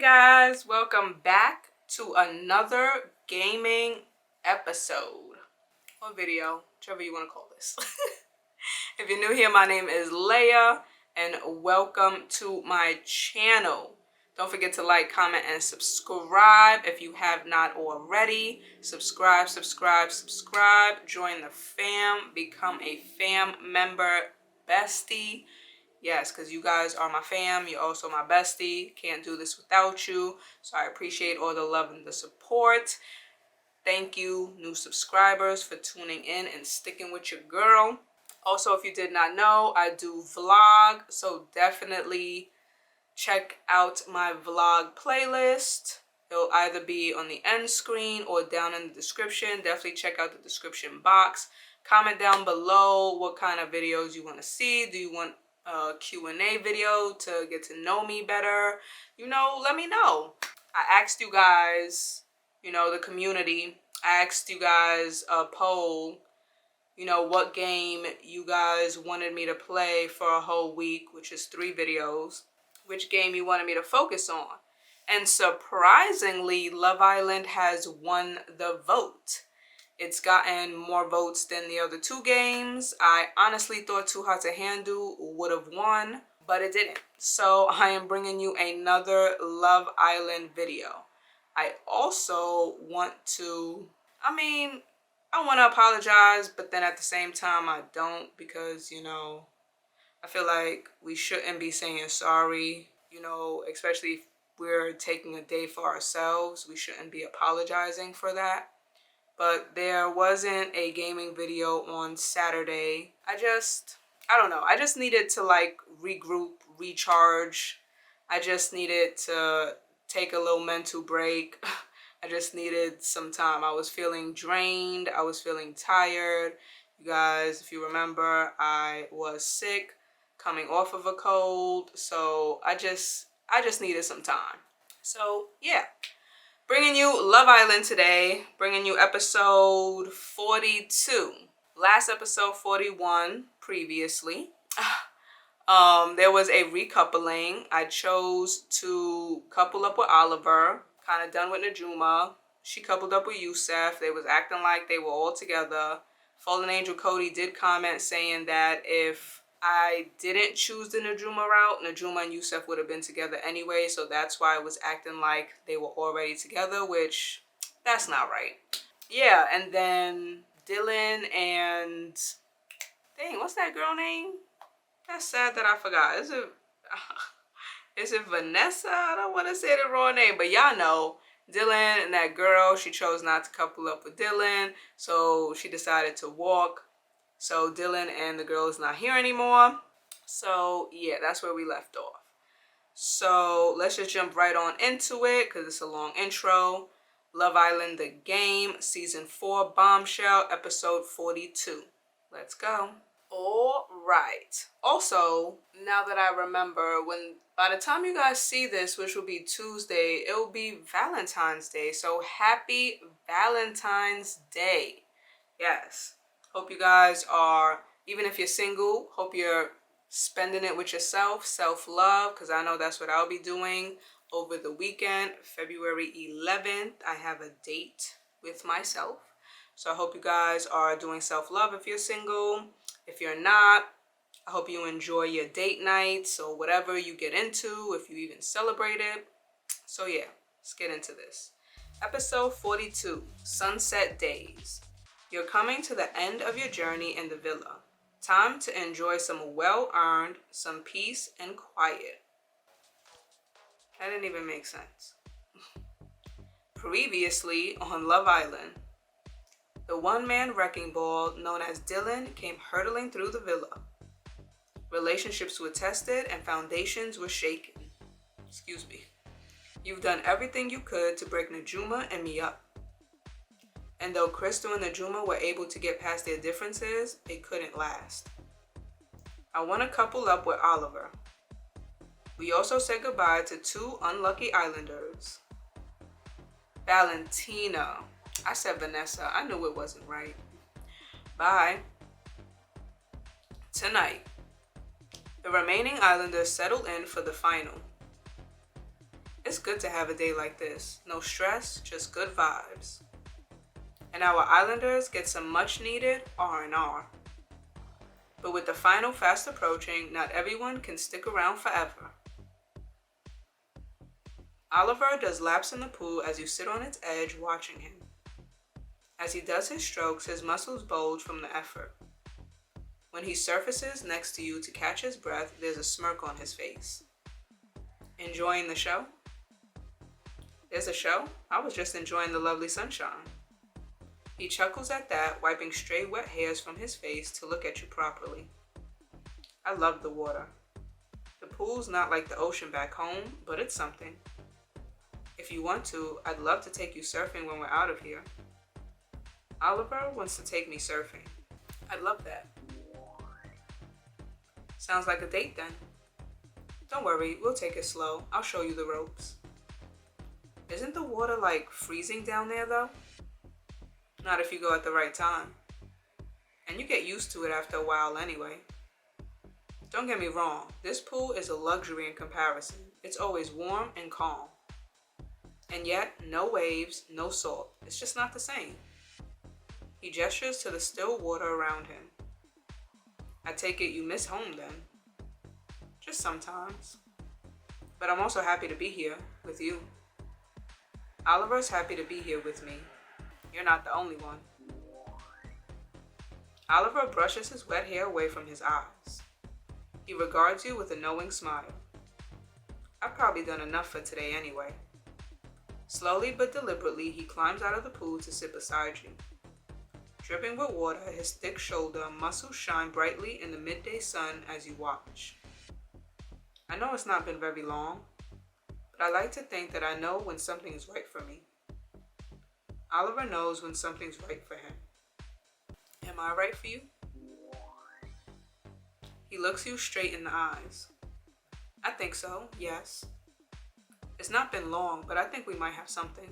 guys, welcome back to another gaming episode or video, whichever you want to call this. If you're new here, my name is Leia and welcome to my channel. Don't forget to like, comment, and subscribe if you have not already. Subscribe. Join the fam. Become a fam member bestie. Yes, because you guys are my fam. You're also my bestie. Can't do this without you. So I appreciate all the love and the support. Thank you, new subscribers, for tuning in and sticking with your girl. Also, if you did not know, I do vlog. So definitely check out my vlog playlist. It'll either be on the end screen or down in the description. Definitely check out the description box. Comment down below what kind of videos you want to see. Do you want a Q&A video to get to know me better? You know, let me know. I asked you guys, the community, I asked you guys a poll, what game you guys wanted me to play for a whole week, which is 3 videos. Which game you wanted me to focus on. And surprisingly, Love Island has won the vote. It's gotten more votes than the other 2 games. I honestly thought Too Hot to Handle would have won, but it didn't. So I am bringing you another Love Island video. I also want to, I want to apologize, but then at the same time I don't, because, I feel like we shouldn't be saying sorry, especially if we're taking a day for ourselves. We shouldn't be apologizing for that. But there wasn't a gaming video on Saturday. I don't know. I just needed to regroup, recharge. I just needed to take a little mental break. I just needed some time. I was feeling drained. I was feeling tired. You guys, if you remember, I was sick, coming off of a cold. So I just needed some time. So yeah. Bringing you Love Island today, bringing you episode 42. Last episode 41 previously. There was a recoupling. I chose to couple up with Oliver, kind of done with Najuma. She coupled up with Yusef. They was acting like they were all together. Fallen Angel Cody did comment saying that if I didn't choose the Najuma route, Najuma and Yusef would have been together anyway, so that's why it was acting like they were already together, which, that's not right. Yeah, and then Dylan and, dang, what's that girl name? That's sad that I forgot. Is it Vanessa? I don't want to say the wrong name, but y'all know. Dylan and that girl, she chose not to couple up with Dylan, so she decided to walk. So Dylan and the girl is not here anymore. So yeah, that's where we left off. So let's just jump right on into it because it's a long intro. Love Island, the game, season 4, Bombshell, episode 42. Let's go. All right. Also, now that I remember, by the time you guys see this, which will be Tuesday, it will be Valentine's Day. So happy Valentine's Day. Yes. Hope you guys are, even if you're single, hope you're spending it with yourself, self-love, because I know that's what I'll be doing over the weekend. February 11th, I have a date with myself. So I hope you guys are doing self-love if you're single. If you're not, I hope you enjoy your date nights or whatever you get into, if you even celebrate it. So yeah, let's get into this. Episode 42, Sunset Days. You're coming to the end of your journey in the villa. Time to enjoy some well-earned, some peace and quiet. That didn't even make sense. Previously on Love Island, the one-man wrecking ball known as Dylan came hurtling through the villa. Relationships were tested and foundations were shaken. Excuse me. You've done everything you could to break Najuma and me up. And though Crystal and Najuma were able to get past their differences, it couldn't last. I want to couple up with Oliver. We also said goodbye to 2 unlucky islanders. Valentina. I said Vanessa. I knew it wasn't right. Bye. Tonight, the remaining islanders settle in for the final. It's good to have a day like this. No stress, just good vibes. And our islanders get some much needed R&R. But with the final fast approaching, not everyone can stick around forever. Oliver does laps in the pool as you sit on its edge watching him. As he does his strokes, his muscles bulge from the effort. When he surfaces next to you to catch his breath, there's a smirk on his face. Enjoying the show? There's a show? I was just enjoying the lovely sunshine. He chuckles at that, wiping stray wet hairs from his face to look at you properly. I love the water. The pool's not like the ocean back home, but it's something. If you want to, I'd love to take you surfing when we're out of here. Oliver wants to take me surfing. I'd love that. Sounds like a date then. Don't worry, we'll take it slow. I'll show you the ropes. Isn't the water like freezing down there though? Not if you go at the right time. And you get used to it after a while anyway. Don't get me wrong, this pool is a luxury in comparison. It's always warm and calm. And yet, no waves, no salt. It's just not the same. He gestures to the still water around him. I take it you miss home then. Just sometimes. But I'm also happy to be here with you. Oliver's happy to be here with me. You're not the only one. Oliver brushes his wet hair away from his eyes. He regards you with a knowing smile. I've probably done enough for today anyway. Slowly but deliberately, he climbs out of the pool to sit beside you. Dripping with water, his thick shoulder muscles shine brightly in the midday sun as you watch. I know it's not been very long, but I like to think that I know when something is right for me. Oliver knows when something's right for him. Am I right for you? He looks you straight in the eyes. I think so, yes. It's not been long, but I think we might have something.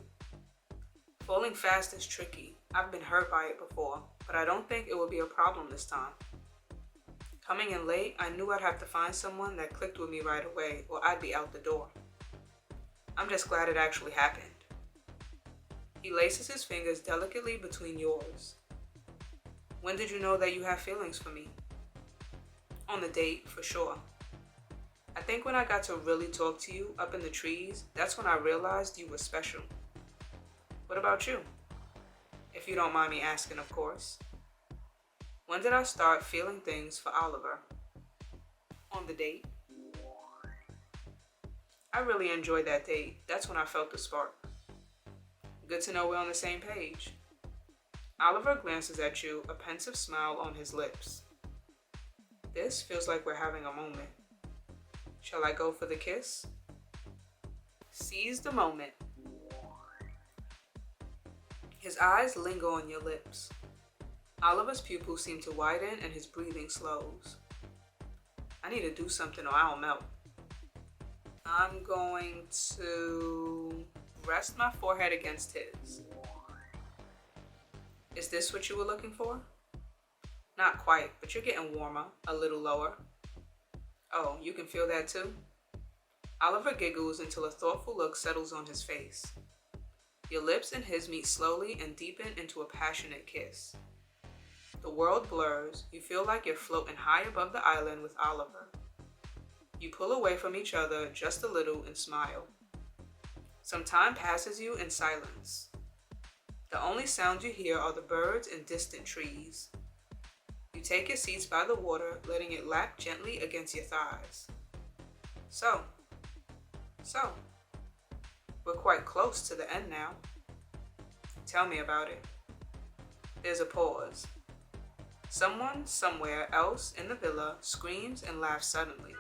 Falling fast is tricky. I've been hurt by it before, but I don't think it will be a problem this time. Coming in late, I knew I'd have to find someone that clicked with me right away, or I'd be out the door. I'm just glad it actually happened. He laces his fingers delicately between yours. When did you know that you have feelings for me? On the date, for sure. I think when I got to really talk to you up in the trees, that's when I realized you were special. What about you? If you don't mind me asking, of course. When did I start feeling things for Oliver? On the date. I really enjoyed that date. That's when I felt the spark. Good to know we're on the same page. Oliver glances at you, a pensive smile on his lips. This feels like we're having a moment. Shall I go for the kiss? Seize the moment. His eyes linger on your lips. Oliver's pupils seem to widen and his breathing slows. I need to do something or I'll melt. I'm going to rest my forehead against his. Is this what you were looking for? Not quite, but you're getting warmer, a little lower. Oh, you can feel that too? Oliver giggles until a thoughtful look settles on his face. Your lips and his meet slowly and deepen into a passionate kiss. The world blurs. You feel like you're floating high above the island with Oliver. You pull away from each other just a little and smile. Some time passes you in silence. The only sounds you hear are the birds and distant trees. You take your seats by the water, letting it lap gently against your thighs. So, we're quite close to the end now. Tell me about it. There's a pause. Someone somewhere else in the villa screams and laughs suddenly.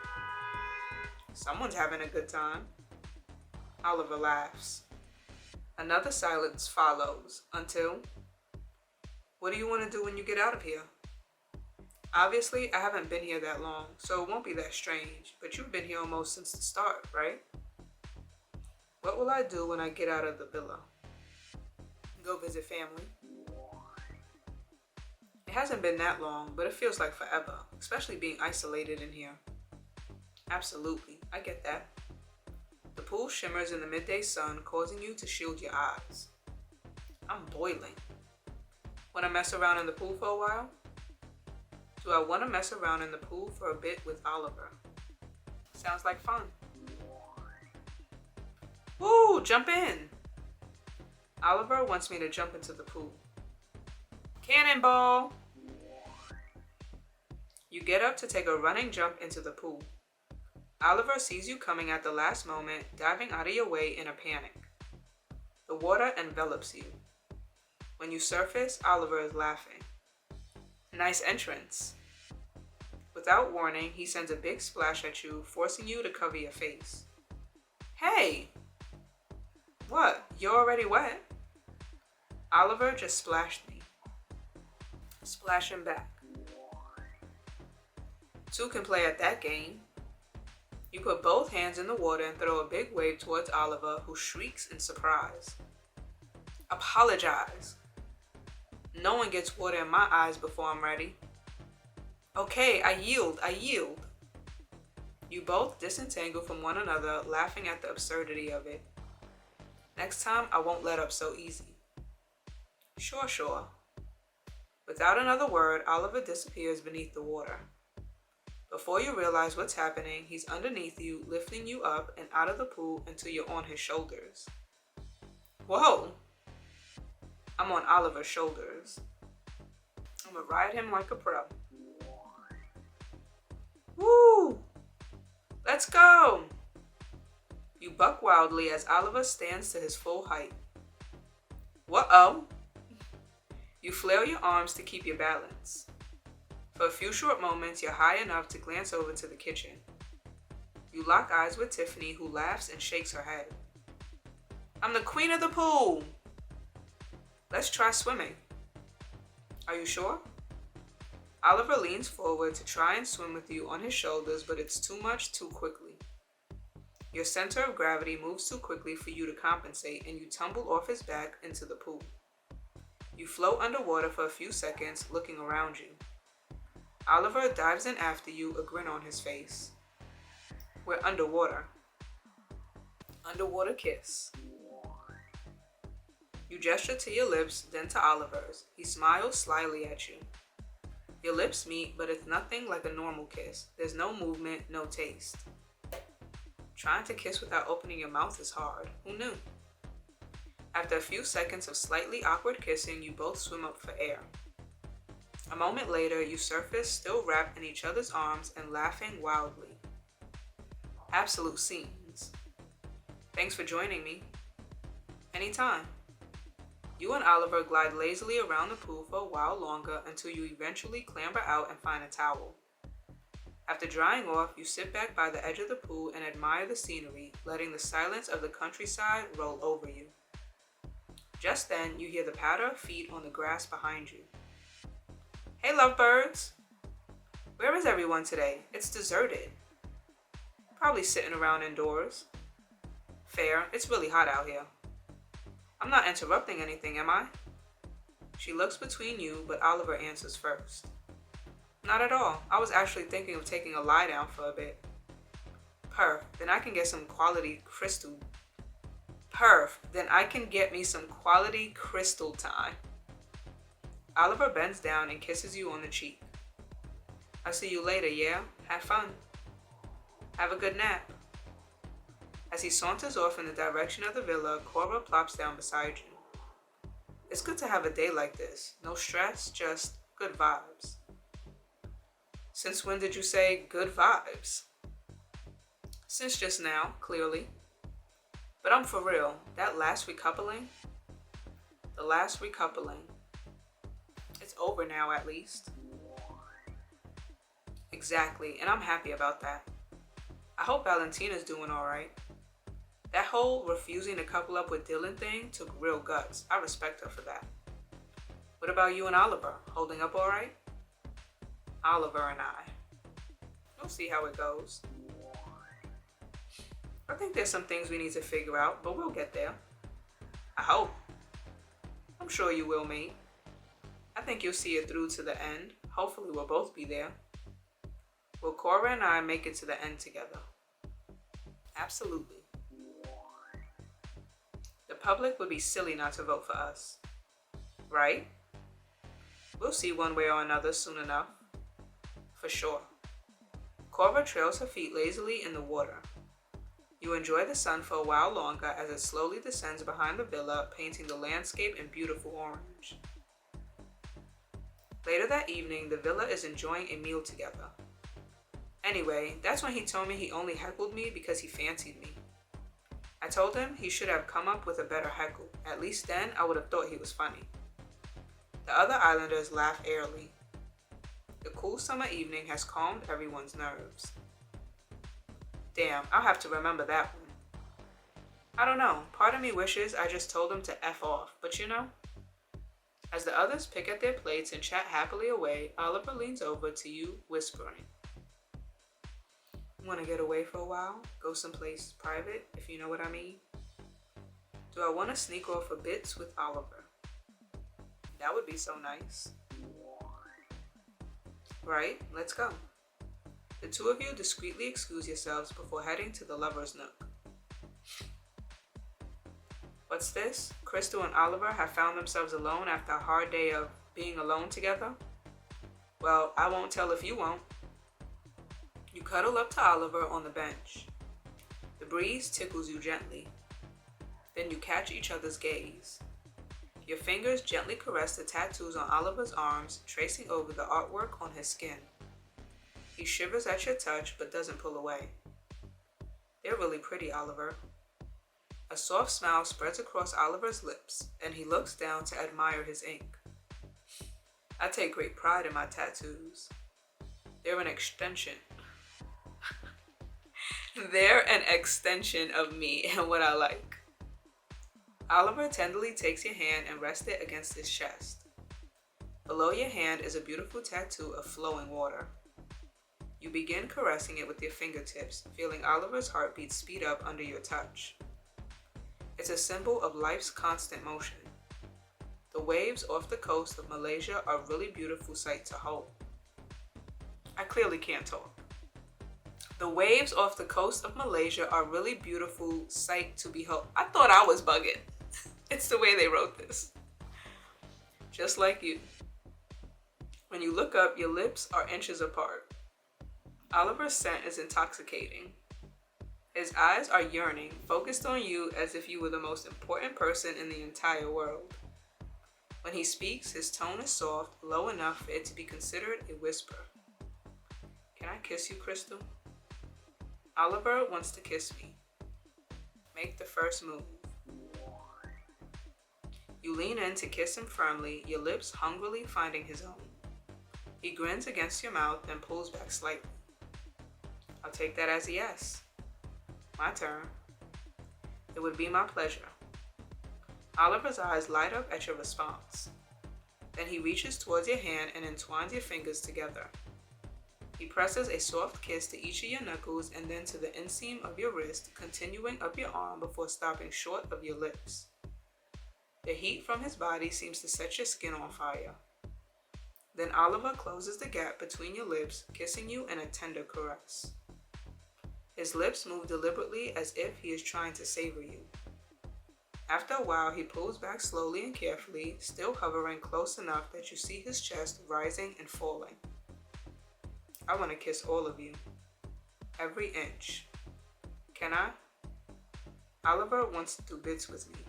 Someone's having a good time. Oliver laughs. Another silence follows until, what do you want to do when you get out of here? Obviously, I haven't been here that long, so it won't be that strange, but you've been here almost since the start, right? What will I do when I get out of the villa? Go visit family. It hasn't been that long, but it feels like forever, especially being isolated in here. Absolutely, I get that. The pool shimmers in the midday sun, causing you to shield your eyes. I'm boiling. Want to mess around in the pool for a while? Do I want to mess around in the pool for a bit with Oliver? Sounds like fun. Woo, jump in. Oliver wants me to jump into the pool. Cannonball. You get up to take a running jump into the pool. Oliver sees you coming at the last moment, diving out of your way in a panic. The water envelops you. When you surface, Oliver is laughing. Nice entrance. Without warning, he sends a big splash at you, forcing you to cover your face. Hey! What? You're already wet? Oliver just splashed me. Splash him back. Two can play at that game. You put both hands in the water and throw a big wave towards Oliver, who shrieks in surprise. Apologize. No one gets water in my eyes before I'm ready. Okay, I yield. You both disentangle from one another, laughing at the absurdity of it. Next time, I won't let up so easy. Sure. Without another word, Oliver disappears beneath the water. Before you realize what's happening, he's underneath you, lifting you up and out of the pool until you're on his shoulders. Whoa! I'm on Oliver's shoulders. I'm gonna ride him like a pro. Woo! Let's go! You buck wildly as Oliver stands to his full height. Whoa! You flail your arms to keep your balance. For a few short moments, you're high enough to glance over to the kitchen. You lock eyes with Tiffany, who laughs and shakes her head. I'm the queen of the pool! Let's try swimming. Are you sure? Oliver leans forward to try and swim with you on his shoulders, but it's too much too quickly. Your center of gravity moves too quickly for you to compensate, and you tumble off his back into the pool. You float underwater for a few seconds, looking around you. Oliver dives in after you, a grin on his face. We're underwater. Underwater kiss. You gesture to your lips, then to Oliver's. He smiles slyly at you. Your lips meet, but it's nothing like a normal kiss. There's no movement, no taste. Trying to kiss without opening your mouth is hard. Who knew? After a few seconds of slightly awkward kissing, you both swim up for air. A moment later, you surface, still wrapped in each other's arms and laughing wildly. Absolute scenes. Thanks for joining me. Anytime. You and Oliver glide lazily around the pool for a while longer until you eventually clamber out and find a towel. After drying off, you sit back by the edge of the pool and admire the scenery, letting the silence of the countryside roll over you. Just then, you hear the patter of feet on the grass behind you. Hey, lovebirds! Where is everyone today? It's deserted. Probably sitting around indoors. Fair, it's really hot out here. I'm not interrupting anything, am I? She looks between you, but Oliver answers first. Not at all. I was actually thinking of taking a lie down for a bit. Perf, then I can get some quality crystal. Then I can get me some quality crystal time. Oliver bends down and kisses you on the cheek. I'll see you later, yeah? Have fun. Have a good nap. As he saunters off in the direction of the villa, Cora plops down beside you. It's good to have a day like this. No stress, just good vibes. Since when did you say good vibes? Since just now, clearly. But I'm for real. The last recoupling, it's over now at least. Exactly, and I'm happy about that. I hope Valentina's doing alright. That whole refusing to couple up with Dylan thing took real guts. I respect her for that. What about you and Oliver? Holding up alright? Oliver and I. We'll see how it goes. I think there's some things we need to figure out, but we'll get there. I hope. I'm sure you will, mate. I think you'll see it through to the end. Hopefully we'll both be there. Will Cora and I make it to the end together? Absolutely. public would be silly not to vote for us. Right? We'll see one way or another soon enough. For sure. Cora trails her feet lazily in the water. You enjoy the sun for a while longer as it slowly descends behind the villa, painting the landscape in beautiful orange. Later that evening, the villa is enjoying a meal together. Anyway, that's when he told me he only heckled me because he fancied me. I told him he should have come up with a better heckle. At least then I would have thought he was funny. The other islanders laugh airily. The cool summer evening has calmed everyone's nerves. Damn, I'll have to remember that one. I don't know, part of me wishes I just told him to F off, but you know? As the others pick at their plates and chat happily away, Oliver leans over to you, whispering. Want to get away for a while? Go someplace private, if you know what I mean? Do I want to sneak off for bits with Oliver? That would be so nice. Right, let's go. The two of you discreetly excuse yourselves before heading to the lovers' nook. What's this? Crystal and Oliver have found themselves alone after a hard day of being alone together? Well, I won't tell if you won't. You cuddle up to Oliver on the bench. The breeze tickles you gently. Then you catch each other's gaze. Your fingers gently caress the tattoos on Oliver's arms, tracing over the artwork on his skin. He shivers at your touch, but doesn't pull away. They're really pretty, Oliver. A soft smile spreads across Oliver's lips, and he looks down to admire his ink. I take great pride in my tattoos. They're an extension. They're an extension of me and what I like. Oliver tenderly takes your hand and rests it against his chest. Below your hand is a beautiful tattoo of flowing water. You begin caressing it with your fingertips, feeling Oliver's heartbeat speed up under your touch. It's a symbol of life's constant motion. The waves off the coast of Malaysia are a really beautiful sight to hold. I clearly can't talk. The waves off the coast of Malaysia are a really beautiful sight to behold. I thought I was bugging. It's the way they wrote this. Just like you. When you look up, your lips are inches apart. Oliver's scent is intoxicating. His eyes are yearning, focused on you as if you were the most important person in the entire world. When he speaks, his tone is soft, low enough for it to be considered a whisper. Can I kiss you, Crystal? Oliver wants to kiss me. Make the first move. You lean in to kiss him firmly, your lips hungrily finding his own. He grins against your mouth, then pulls back slightly. I'll take that as a yes. My turn. It would be my pleasure. Oliver's eyes light up at your response. Then he reaches towards your hand and entwines your fingers together. He presses a soft kiss to each of your knuckles and then to the inseam of your wrist, continuing up your arm before stopping short of your lips. The heat from his body seems to set your skin on fire. Then Oliver closes the gap between your lips, kissing you in a tender caress. His lips move deliberately as if he is trying to savor you. After a while, he pulls back slowly and carefully, still hovering close enough that you see his chest rising and falling. I want to kiss all of you. Every inch. Can I? Oliver wants to do bits with me.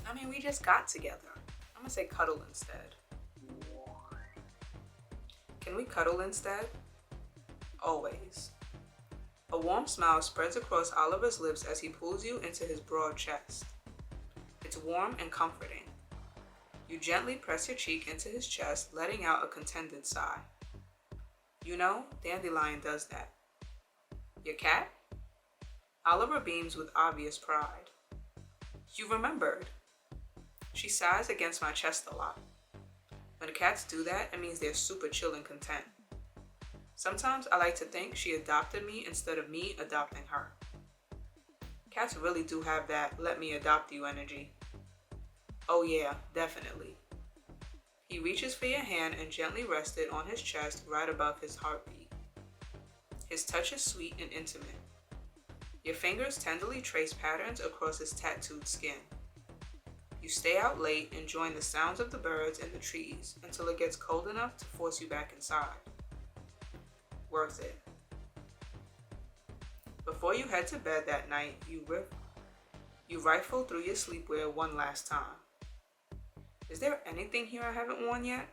I mean, we just got together. I'm gonna say cuddle instead. Can we cuddle instead? Always. A warm smile spreads across Oliver's lips as he pulls you into his broad chest. It's warm and comforting. You gently press your cheek into his chest, letting out a contented sigh. You know, Dandelion does that. Your cat? Oliver beams with obvious pride. You remembered. She sighs against my chest a lot. When cats do that, it means they're super chill and content. Sometimes I like to think she adopted me instead of me adopting her. Cats really do have that let me adopt you energy. Oh yeah, definitely. He reaches for your hand and gently rests it on his chest right above his heartbeat. His touch is sweet and intimate. Your fingers tenderly trace patterns across his tattooed skin. You stay out late, enjoying the sounds of the birds and the trees until it gets cold enough to force you back inside. Worth it. Before you head to bed that night, you rifle through your sleepwear one last time. Is there anything here I haven't worn yet?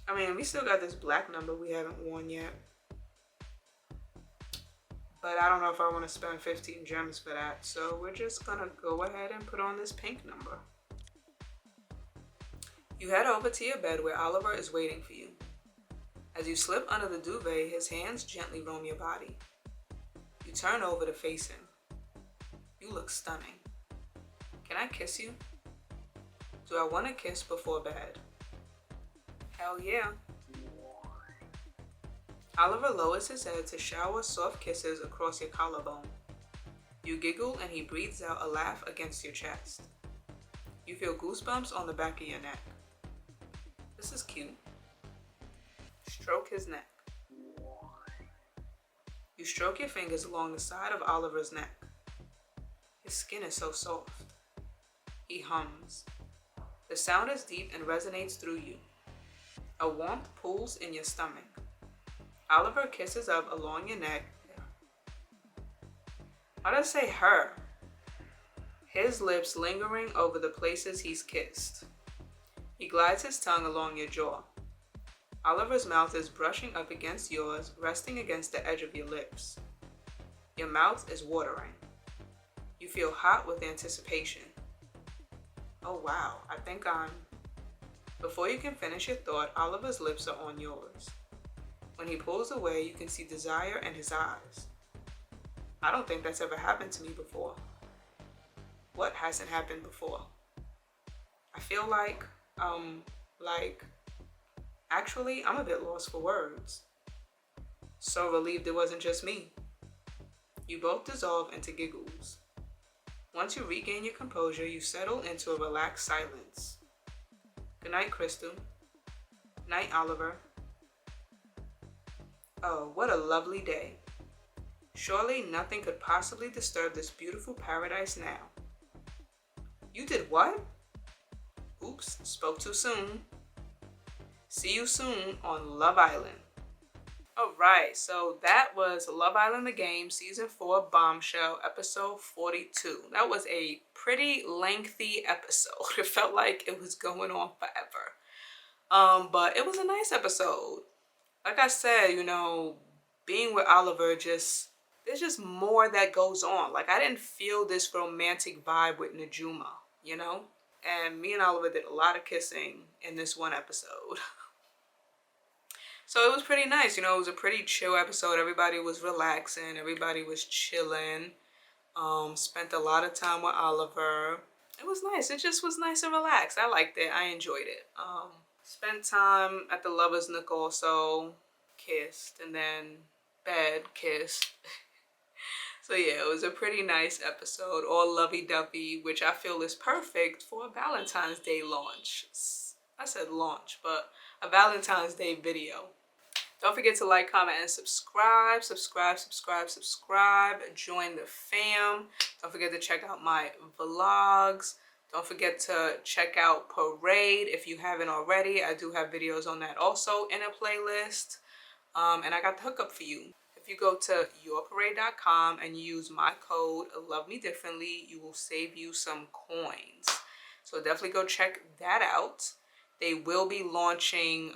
I mean, we still got this black number we haven't worn yet. But I don't know if I want to spend 15 gems for that. So we're just gonna go ahead and put on this pink number. You head over to your bed where Oliver is waiting for you. As you slip under the duvet, his hands gently roam your body. You turn over to face him. You look stunning. Can I kiss you? Do I want to kiss before bed? Hell yeah. Oliver lowers his head to shower soft kisses across your collarbone. You giggle and he breathes out a laugh against your chest. You feel goosebumps on the back of your neck. This is cute. Stroke his neck. You stroke your fingers along the side of Oliver's neck. His skin is so soft. He hums. The sound is deep and resonates through you. A warmth pulls in your stomach. Oliver kisses up along your neck. Why did I say her? His lips lingering over the places he's kissed. He glides his tongue along your jaw. Oliver's mouth is brushing up against yours, resting against the edge of your lips. Your mouth is watering. You feel hot with anticipation. Oh wow, I think I'm... Before you can finish your thought, Oliver's lips are on yours. When he pulls away, you can see desire in his eyes. I don't think that's ever happened to me before. What hasn't happened before? I feel like, actually, I'm a bit lost for words. So relieved it wasn't just me. You both dissolve into giggles. Once you regain your composure, you settle into a relaxed silence. Good night, Crystal. Night, Oliver. Oh, what a lovely day. Surely nothing could possibly disturb this beautiful paradise now. You did what? Oops, spoke too soon. See you soon on Love Island. Alright, so that was Love Island the Game, Season 4 Bombshell, Episode 42. That was a pretty lengthy episode. It felt like it was going on forever. But it was a nice episode. Like I said, you know, being with Oliver, there's just more that goes on. Like, I didn't feel this romantic vibe with Najuma, you know? And me and Oliver did a lot of kissing in this one episode. So it was pretty nice, you know, it was a pretty chill episode. Everybody was relaxing, everybody was chilling. Spent a lot of time with Oliver. It was nice. It just was nice and relaxed. I liked it. I enjoyed it. Spent time at the Lover's Nook also. Kissed, and then bed, kissed. So yeah, it was a pretty nice episode. All lovey-dovey, which I feel is perfect for a Valentine's Day launch. I said launch, but a Valentine's Day video. Don't forget to like, comment, and subscribe. Subscribe. Join the fam. Don't forget to check out my vlogs. Don't forget to check out Parade if you haven't already. I do have videos on that also in a playlist. And I got the hookup for you. If you go to yourparade.com and use my code Love Me Differently, you will save you some coins. So definitely go check that out. They will be launching,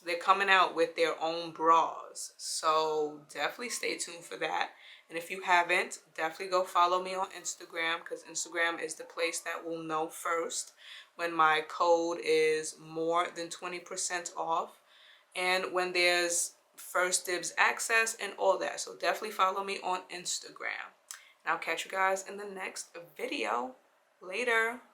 they're coming out with their own bras. So definitely stay tuned for that. And if you haven't, definitely go follow me on Instagram, because Instagram is the place that will know first when my code is more than 20% off. And when there's first dibs access and all that. So definitely follow me on Instagram. And I'll catch you guys in the next video. Later.